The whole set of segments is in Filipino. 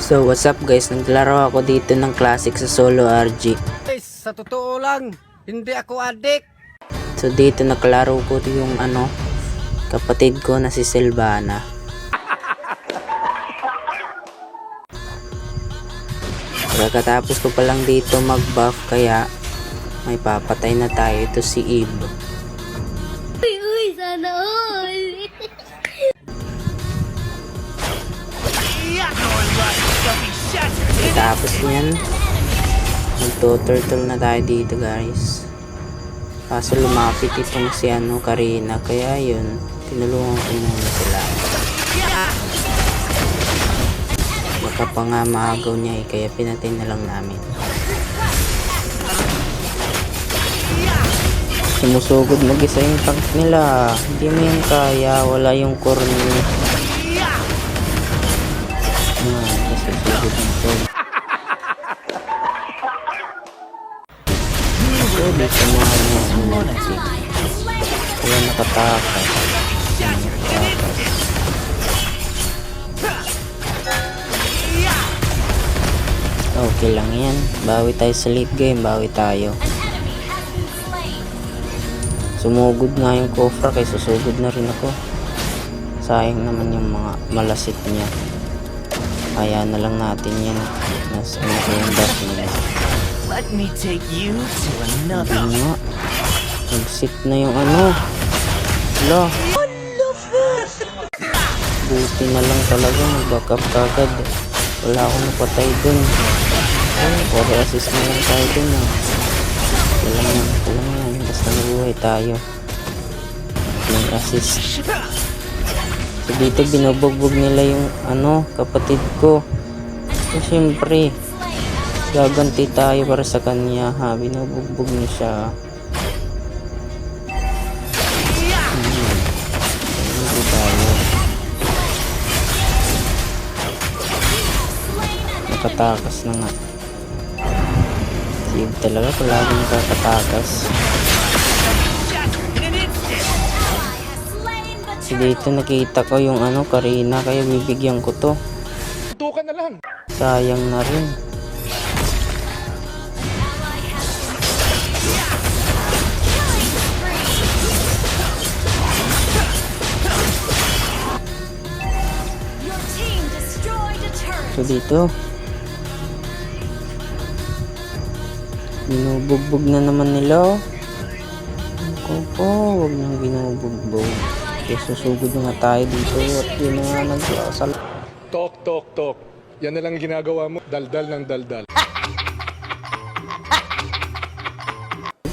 So what's up guys, naglaro ako dito ng classic sa solo RG. Guys, sa totoo lang, hindi ako adik. So dito naklaro ko yung kapatid ko na si Sylvana. Pagkatapos ko pa lang dito mag-buff, kaya may papatay na tayo. Ito si Eve. Uy, sana all. Tapos yan, magto-turtle na tayo dito guys. Kaso lumapit itong si Karina, kaya yun, tinulungan ko muna sila. Baka pa nga maagaw niya kaya pinatay na lang namin. Sumusugod mag-isa yung tank nila, hindi mo yan kaya, wala yung corny. Susugod ng tog. Pwede sa mga music. Kaya nakatakas. Okay lang yan. Bawi tayo sa late game. Bawi tayo. Sumugod nga yung Kofra kaya susugod na rin ako. Sayang naman yung mga malasit niya. Kaya na lang natin yan. Nasa yung dash niya. Let me take you to another. Hindi nga. Nag-sit na yung Hala. Buti na lang talaga. Nag-back up kagad. Wala akong napatay dun. Puro assist na lang tayo dun. Wala yan. Basta nabuhay tayo. Nag-assist. So dito binubugbog nila yung kapatid ko. So syempre gaganti tayo para sa kanya ha. Binubugbog niya siya. Hindi tayo. Nakatakas na nga. Sige talaga palaging nakatakas. So dito nakita ko yung Karina, kaya bibigyan ko to. Tutukan na lang. Sayang na rin. So dito binubugbog na naman nila. Huwag nang binubugbog. Kaya susugod na tayo dito at yun na nga nagsasal. Tok. Yan na lang ginagawa mo. Daldal ng daldal.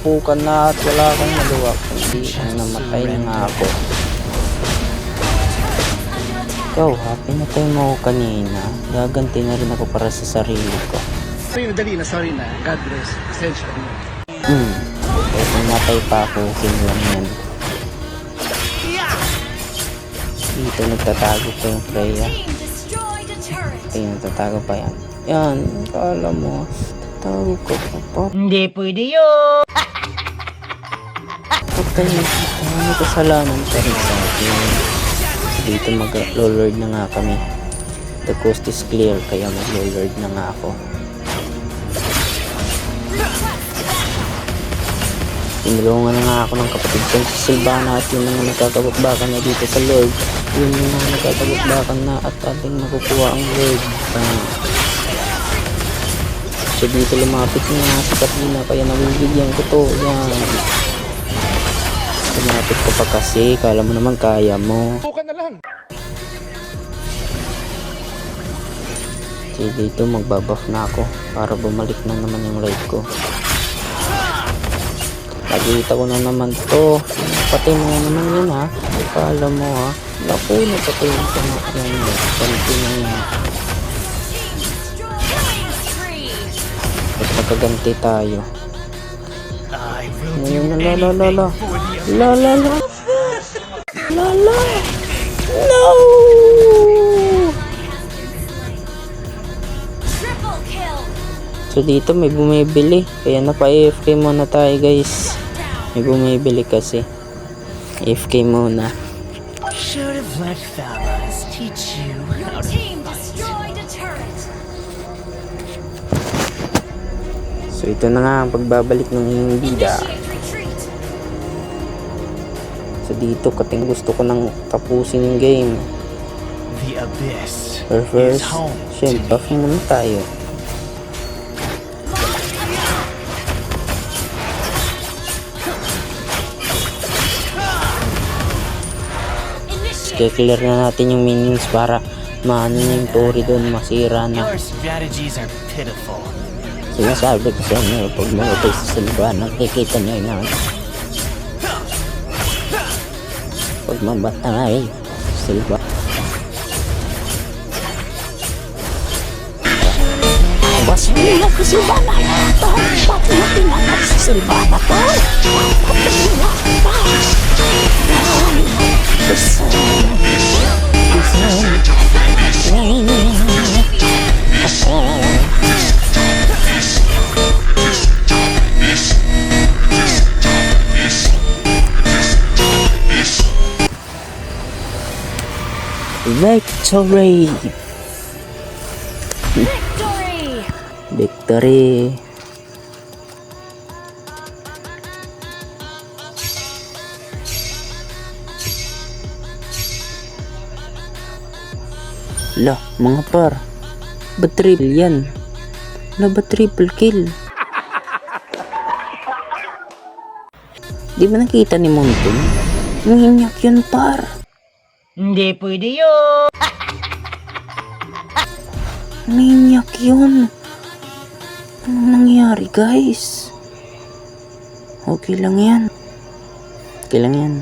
Pukan na at wala kang magawa. Hindi namatay na nga ako. Ikaw, pinatay mo ako kanina. Gaganti na rin ako para sa sarili ko. Sorry na. God bless. Pasensya na. Okay, kung matay pa ako, lang yan. Dito nagtatago pa yung Freya. Nagtatago pa yan. Yan, kala mo. Tatago ko pa pa. Hindi pwede yun. Okay, may kasalanan pa rin sa akin. Dito mag-lord na nga kami. The coast is clear, kaya mag-lord na nga ako. Tinulungan na nga ako ng kapatid ko si Sylvana at yun na nagkakabukbakan na dito sa Lord. Yun na nagkakabukbakan na at ating nakukuha ang Lord. So dito lumapit na si Katrina, kaya nabibigyan ko to. Yan. Lumapit ko pa kasi, kala mo naman kaya mo. Tutukan na lang. So dito magbabuff na ako para bumalik na naman yung life ko. Nakita ko na naman to. Patay mo na naman yun ha. Kala mo ha. Naku, napatay mo ka na. Yan. Panti na yan. Tapos nakaganti tayo. Ngayon na la. No! So dito may bumibili. Kaya napa-AFK muna tayo guys. May bumibili kasi. AFK muna. Should have let fellas teach you how to fight. So ito na nga ang pagbabalik ng inyong bida. So dito kating gusto ko nang tapusin yung game. The abyss Or is first, home to syempre, buff muna tayo. I-clear na natin yung minions para maano na yung Tori doon, masira na. Your strategies are pitiful. Sinasabi ko sa inyo, pag mamatay sa silba, nakikita nyo na. Pag mamatay sa silba. Bas mo lang sa silba na ito. Ba't mo pinangat sa silba na ito? Victory! Victory! Lah, mga par. Ba't triple yan? Lah, ba't triple kill? Di ba nakita ni Monton? Nanginyak yun, par. Hindi pwede yun! Nanginyak yun. Anong nangyari, guys? Okay lang yan. Okay lang yan.